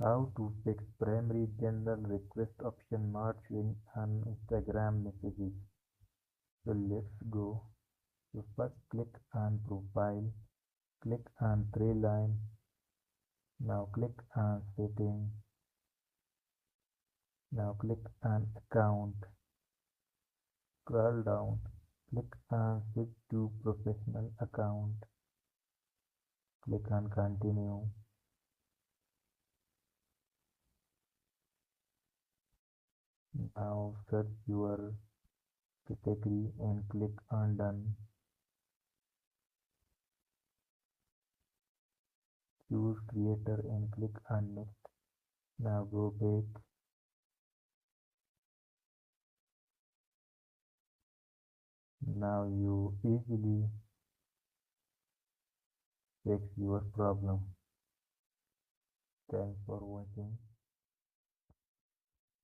How to fix primary general request option not showing on Instagram messages. So let's go. So first click on profile, click on three line. Now click on setting. Now click on account. Scroll down, click on switch to professional account. Click on continue. Now search your category and click on done. Choose creator and click on next. Now go back. Now you easily fix your problem. Thanks for watching.